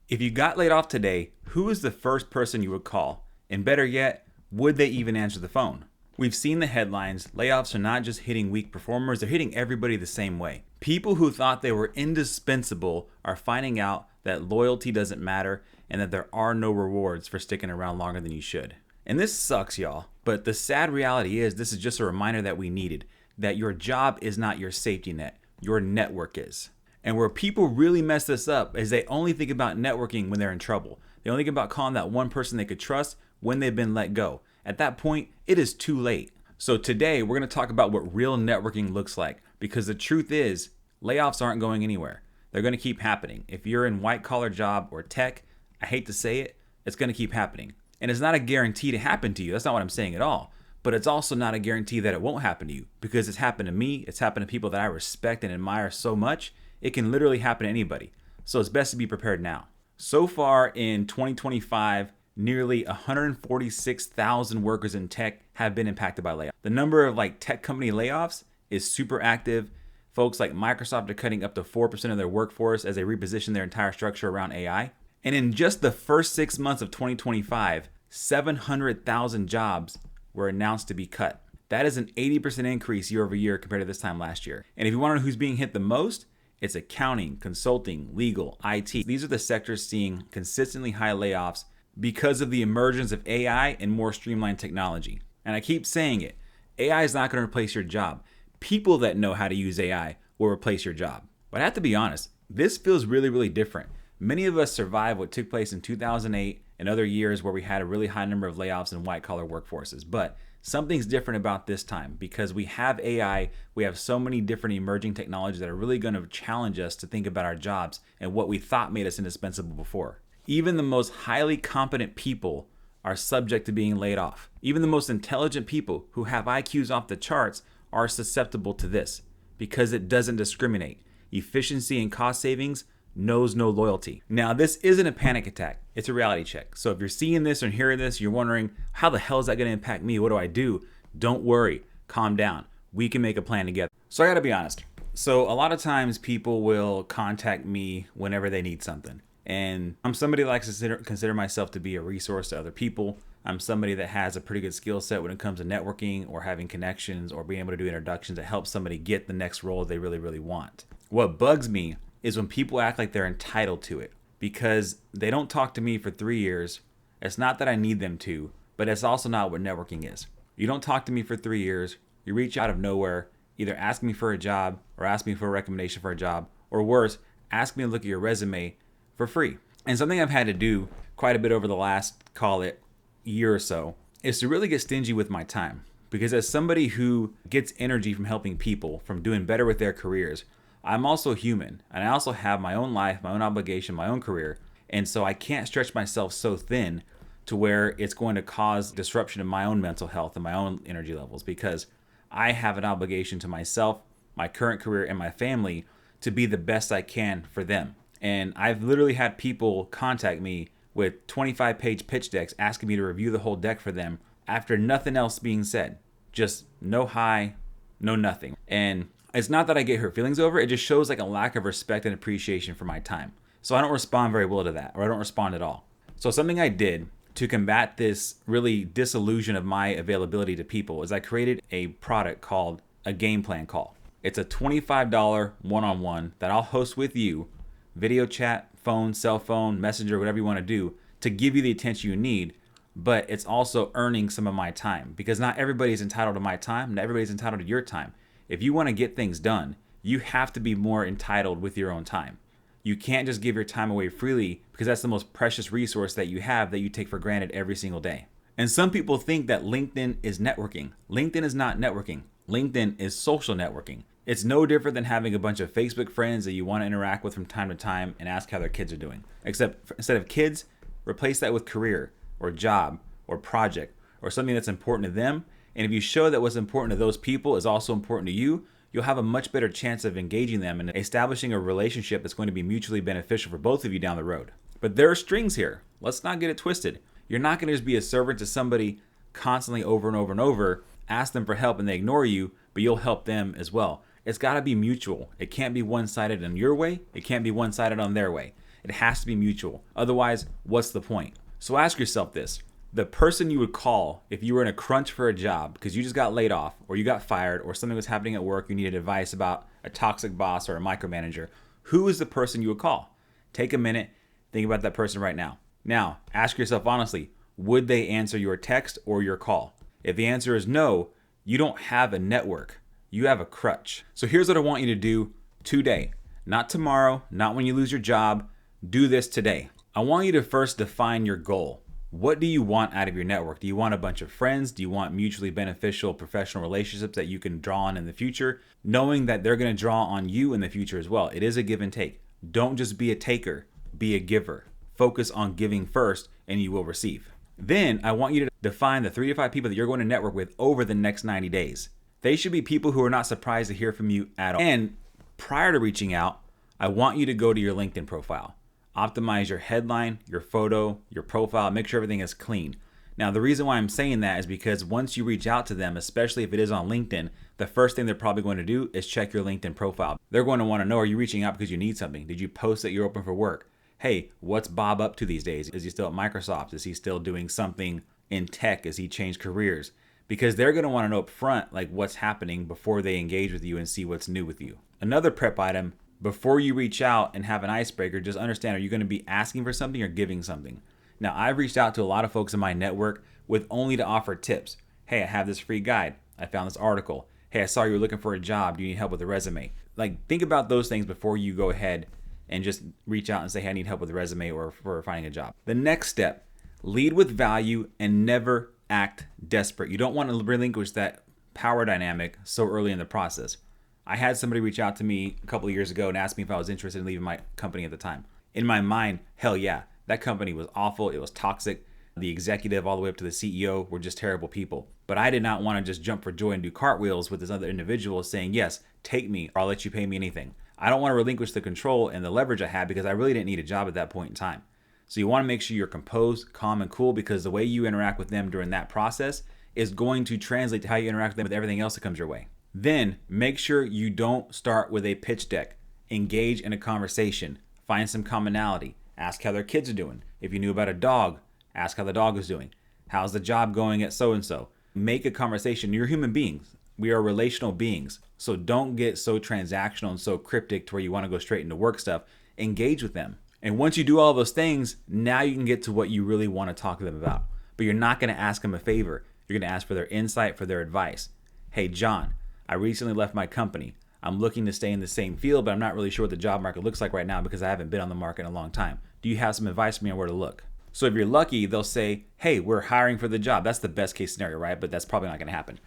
If you got laid off today, who is the first person you would call? And better yet, would they even answer the phone? We've seen the headlines. Layoffs are not just hitting weak performers, they're hitting everybody the same way. People who thought they were indispensable are finding out that loyalty doesn't matter and that there are no rewards for sticking around longer than you should. And this sucks, y'all. But the sad reality is this is just a reminder that we needed, that your job is not your safety net, your network is. And where people really mess this up is they only think about networking when they're in trouble. They only think about calling that one person they could trust when they've been let go. At that point, it is too late. So today, we're going to talk about what real networking looks like, because the truth is, layoffs aren't going anywhere. They're going to keep happening. If you're in white-collar job or tech, I hate to say it, it's going to keep happening. And it's not a guarantee to happen to you. That's not what I'm saying at all. But it's also not a guarantee that it won't happen to you, because it's happened to me. It's happened to people that I respect and admire so much. It can literally happen to anybody. So it's best to be prepared now. So far in 2025, nearly 146,000 workers in tech have been impacted by layoffs. The number of tech company layoffs is super active. Folks like Microsoft are cutting up to 4% of their workforce as they reposition their entire structure around AI. And in just the first 6 months of 2025, 700,000 jobs were announced to be cut. That is an 80% increase year over year compared to this time last year. And if you want to know who's being hit the most, it's accounting, consulting, legal, IT. These are the sectors seeing consistently high layoffs because of the emergence of AI and more streamlined technology. And I keep saying it, AI is not going to replace your job. People that know how to use AI will replace your job. But I have to be honest, this feels really, really different. Many of us survived what took place in 2008 and other years where we had a really high number of layoffs in white-collar workforces. But something's different about this time because we have AI, we have so many different emerging technologies that are really going to challenge us to think about our jobs and what we thought made us indispensable before. Even the most highly competent people are subject to being laid off. Even the most intelligent people who have IQs off the charts are susceptible to this because it doesn't discriminate. Efficiency and cost savings knows no loyalty. Now, this isn't a panic attack. It's a reality check. So if you're seeing this or hearing this, you're wondering, how the hell is that going to impact me? What do I do? Don't worry. Calm down. We can make a plan together. So I got to be honest. So a lot of times people will contact me whenever they need something. And I'm somebody that likes to consider myself to be a resource to other people. I'm somebody that has a pretty good skill set when it comes to networking or having connections or being able to do introductions that help somebody get the next role they really, really want. What bugs me is when people act like they're entitled to it because they don't talk to me for 3 years. It's not that I need them to, but it's also not what networking is. You don't talk to me for 3 years. You reach out of nowhere, either ask me for a job or ask me for a recommendation for a job, or worse, ask me to look at your resume for free. And something I've had to do quite a bit over the last, call it, year or so, is to really get stingy with my time. Because as somebody who gets energy from helping people, from doing better with their careers, I'm also human, and I also have my own life, my own obligation, my own career. And so I can't stretch myself so thin to where it's going to cause disruption in my own mental health and my own energy levels, because I have an obligation to myself, my current career, and my family to be the best I can for them. And I've literally had people contact me with 25-page pitch decks asking me to review the whole deck for them after nothing else being said. Just no hi, no nothing. And it's not that I get hurt feelings over, it just shows a lack of respect and appreciation for my time. So I don't respond very well to that, or I don't respond at all. So something I did to combat this really disillusion of my availability to people is I created a product called a Gameplan Call. It's a $25 one-on-one that I'll host with you, video chat, phone, cell phone, messenger, whatever you want to do, to give you the attention you need. But it's also earning some of my time, because not everybody's entitled to my time, not everybody's entitled to your time. If you want to get things done, you have to be more entitled with your own time. You can't just give your time away freely, because that's the most precious resource that you have that you take for granted every single day. And some people think that LinkedIn is networking. LinkedIn is not networking. LinkedIn is social networking. It's no different than having a bunch of Facebook friends that you want to interact with from time to time and ask how their kids are doing. Except instead of kids, replace that with career or job or project or something that's important to them. And if you show that what's important to those people is also important to you, you'll have a much better chance of engaging them and establishing a relationship that's going to be mutually beneficial for both of you down the road. But there are strings here. Let's not get it twisted. You're not going to just be a servant to somebody constantly over and over and over, ask them for help and they ignore you, but you'll help them as well. It's got to be mutual. It can't be one-sided on your way. It can't be one-sided on their way. It has to be mutual. Otherwise, what's the point? So ask yourself this. The person you would call if you were in a crunch for a job because you just got laid off or you got fired or something was happening at work, you needed advice about a toxic boss or a micromanager, who is the person you would call? Take a minute, think about that person right now. Now, ask yourself honestly, would they answer your text or your call? If the answer is no, you don't have a network. You have a crutch. So here's what I want you to do today. Not tomorrow, not when you lose your job. Do this today. I want you to first define your goal. What do you want out of your network? Do you want a bunch of friends? Do you want mutually beneficial professional relationships that you can draw on in the future, knowing that they're going to draw on you in the future as well? It is a give and take. Don't just be a taker, be a giver. Focus on giving first and you will receive. Then I want you to define the 3 to 5 people that you're going to network with over the next 90 days. They should be people who are not surprised to hear from you at all. And prior to reaching out, I want you to go to your LinkedIn profile. Optimize your headline, your photo, your profile, make sure everything is clean. Now, the reason why I'm saying that is because once you reach out to them, especially if it is on LinkedIn, the first thing they're probably going to do is check your LinkedIn profile. They're going to want to know, are you reaching out because you need something? Did you post that you're open for work? Hey, what's Bob up to these days? Is he still at Microsoft? Is he still doing something in tech? Has he changed careers? Because they're going to want to know up front, like what's happening before they engage with you and see what's new with you. Another prep item, before you reach out and have an icebreaker, just understand, are you going to be asking for something or giving something? Now, I've reached out to a lot of folks in my network with only to offer tips. Hey, I have this free guide. I found this article. Hey, I saw you were looking for a job. Do you need help with a resume? Like, think about those things before you go ahead and just reach out and say, hey, I need help with a resume or for finding a job. The next step, lead with value and never act desperate. You don't want to relinquish that power dynamic so early in the process. I had somebody reach out to me a couple of years ago and ask me if I was interested in leaving my company at the time. In my mind, hell yeah, that company was awful. It was toxic. The executive all the way up to the CEO were just terrible people. But I did not want to just jump for joy and do cartwheels with this other individual saying, yes, take me or I'll let you pay me anything. I don't want to relinquish the control and the leverage I had because I really didn't need a job at that point in time. So you want to make sure you're composed, calm, and cool because the way you interact with them during that process is going to translate to how you interact with them with everything else that comes your way. Then make sure you don't start with a pitch deck. Engage in a conversation. Find some commonality. Ask how their kids are doing. If you knew about a dog, ask how the dog is doing. How's the job going at so-and-so? Make a conversation. You're human beings. We are relational beings. So don't get so transactional and so cryptic to where you want to go straight into work stuff. Engage with them. And once you do all those things, now you can get to what you really want to talk to them about. But you're not going to ask them a favor. You're going to ask for their insight, for their advice. Hey, John, I recently left my company. I'm looking to stay in the same field, but I'm not really sure what the job market looks like right now because I haven't been on the market in a long time. Do you have some advice for me on where to look? So if you're lucky, they'll say, hey, we're hiring for the job. That's the best case scenario, right? But that's probably not going to happen.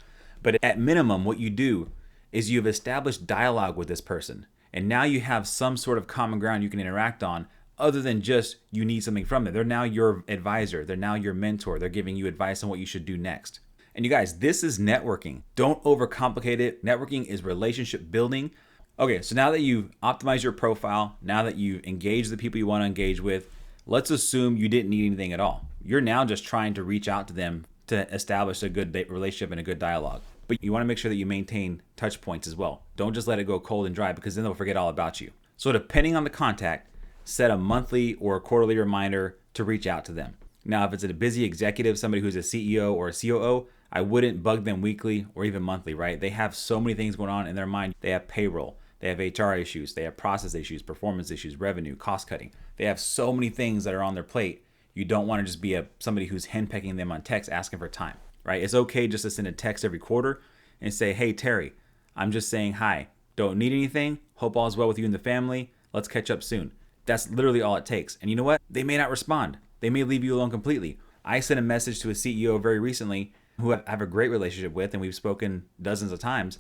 But at minimum, what you do is you've established dialogue with this person. And now you have some sort of common ground you can interact on other than just you need something from them. They're now your advisor. They're now your mentor. They're giving you advice on what you should do next. And you guys, this is networking. Don't overcomplicate it. Networking is relationship building. Okay, so now that you've optimized your profile, now that you've engaged the people you want to engage with, let's assume you didn't need anything at all. You're now just trying to reach out to them to establish a good relationship and a good dialogue. But you want to make sure that you maintain touch points as well. Don't just let it go cold and dry because then they'll forget all about you. So depending on the contact, set a monthly or a quarterly reminder to reach out to them. Now, if it's a busy executive, somebody who's a CEO or a COO, I wouldn't bug them weekly or even monthly, right? They have so many things going on in their mind. They have payroll, they have HR issues, they have process issues, performance issues, revenue, cost cutting. They have so many things that are on their plate. You don't want to just be somebody who's henpecking them on text asking for time, right? It's okay just to send a text every quarter and say, hey, Terry, I'm just saying hi. Don't need anything. Hope all's well with you and the family. Let's catch up soon. That's literally all it takes. And you know what? They may not respond. They may leave you alone completely. I sent a message to a CEO very recently who I have a great relationship with, and we've spoken dozens of times.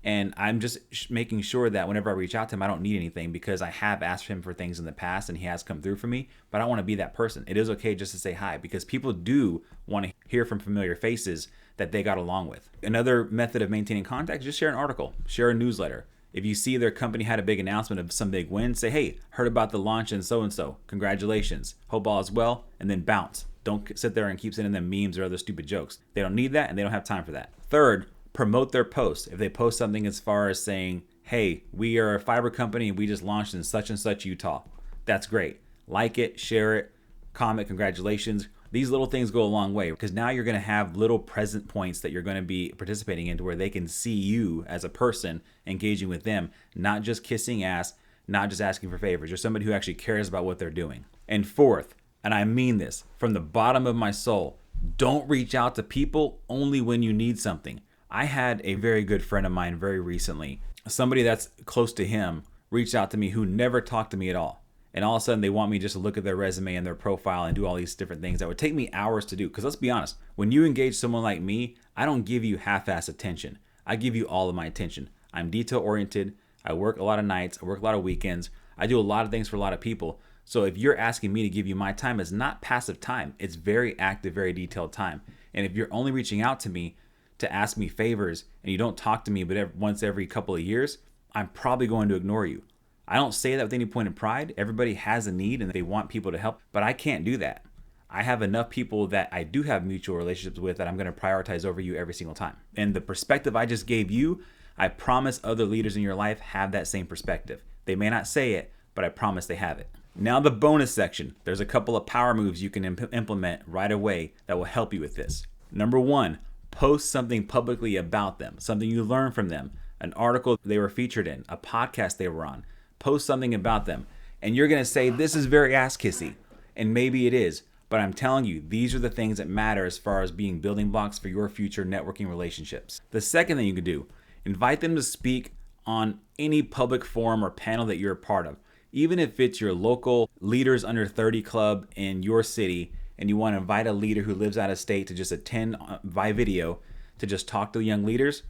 And I'm just making sure that whenever I reach out to him, I don't need anything because I have asked him for things in the past and he has come through for me, but I don't want to be that person. It is okay just to say hi because people do want to hear from familiar faces that they got along with. Another method of maintaining contact is just share an article, share a newsletter. If you see their company had a big announcement of some big win, say, hey, heard about the launch in so-and-so. Congratulations. Hope all is well, and then bounce. Don't sit there and keep sending them memes or other stupid jokes. They don't need that and they don't have time for that. Third, promote their posts. If they post something as far as saying, hey, we are a fiber company and we just launched in such and such Utah. That's great. Like it, share it, comment, congratulations. These little things go a long way because now you're going to have little present points that you're going to be participating in to where they can see you as a person engaging with them, not just kissing ass, not just asking for favors. You're somebody who actually cares about what they're doing. And fourth, and I mean this from the bottom of my soul, don't reach out to people only when you need something. I had a very good friend of mine very recently, somebody that's close to him, reached out to me who never talked to me at all. And all of a sudden they want me just to look at their resume and their profile and do all these different things that would take me hours to do. Because let's be honest, when you engage someone like me, I don't give you half-ass attention. I give you all of my attention. I'm detail-oriented. I work a lot of nights. I work a lot of weekends. I do a lot of things for a lot of people. So if you're asking me to give you my time, it's not passive time. It's very active, very detailed time. And if you're only reaching out to me to ask me favors and you don't talk to me but once every couple of years, I'm probably going to ignore you. I don't say that with any point of pride. Everybody has a need and they want people to help, but I can't do that. I have enough people that I do have mutual relationships with that I'm going to prioritize over you every single time. And the perspective I just gave you, I promise other leaders in your life have that same perspective. They may not say it, but I promise they have it. Now the bonus section. There's a couple of power moves you can implement right away that will help you with this. Number one, post something publicly about them, something you learned from them, an article they were featured in, a podcast they were on. Post something about them. And you're going to say, this is very ass kissy. And maybe it is. But I'm telling you, these are the things that matter as far as being building blocks for your future networking relationships. The second thing you can do, invite them to speak on any public forum or panel that you're a part of. Even if it's your local Leaders Under 30 club in your city and you want to invite a leader who lives out of state to just attend by video to just talk to young leaders,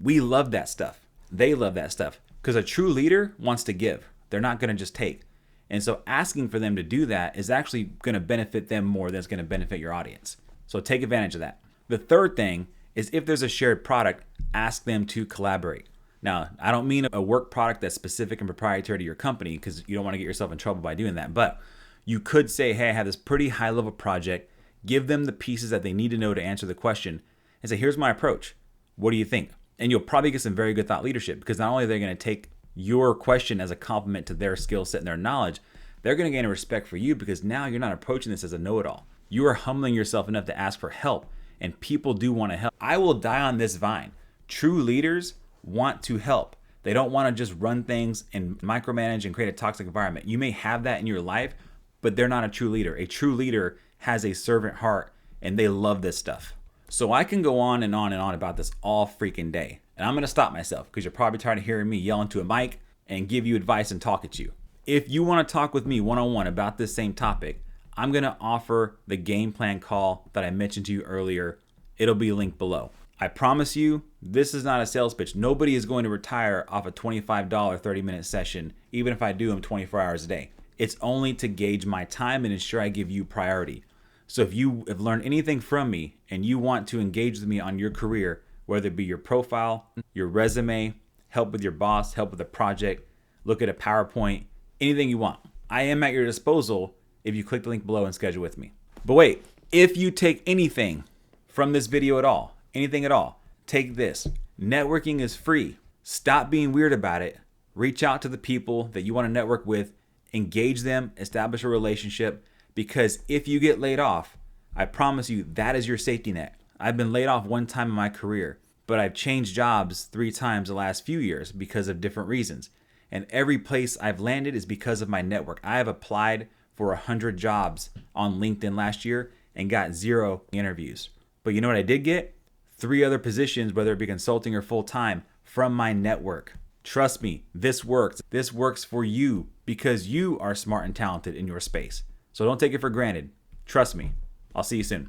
we love that stuff. They love that stuff. Because a true leader wants to give. They're not going to just take. And so asking for them to do that is actually going to benefit them more than it's going to benefit your audience. So take advantage of that. The third thing is if there's a shared product, ask them to collaborate. Now, I don't mean a work product that's specific and proprietary to your company because you don't want to get yourself in trouble by doing that. But you could say, hey, I have this pretty high level project. Give them the pieces that they need to know to answer the question and say, here's my approach. What do you think? And you'll probably get some very good thought leadership because not only are they going to take your question as a compliment to their skill set and their knowledge, they're going to gain a respect for you because now you're not approaching this as a know-it-all. You are humbling yourself enough to ask for help, and people do want to help. I will die on this vine. True leaders want to help. They don't want to just run things and micromanage and create a toxic environment. You may have that in your life, but they're not a true leader. A true leader has a servant heart, and they love this stuff. So I can go on and on and on about this all freaking day. And I'm going to stop myself because you're probably tired of hearing me yell into a mic and give you advice and talk at you. If you want to talk with me one-on-one about this same topic, I'm going to offer the game plan call that I mentioned to you earlier. It'll be linked below. I promise you, this is not a sales pitch. Nobody is going to retire off a $25 30-minute session, even if I do them 24 hours a day. It's only to gauge my time and ensure I give you priority. So if you have learned anything from me and you want to engage with me on your career, whether it be your profile, your resume, help with your boss, help with a project, look at a PowerPoint, anything you want, I am at your disposal if you click the link below and schedule with me. But wait, if you take anything from this video at all, anything at all, take this. Networking is free. Stop being weird about it. Reach out to the people that you want to network with, engage them, establish a relationship. Because if you get laid off, I promise you that is your safety net. I've been laid off one time in my career, but I've changed jobs 3 times the last few years because of different reasons. And every place I've landed is because of my network. I have applied for 100 jobs on LinkedIn last year and got 0 interviews. But you know what I did get? 3 other positions, whether it be consulting or full-time, from my network. Trust me, this works. This works for you because you are smart and talented in your space. So don't take it for granted. Trust me. I'll see you soon.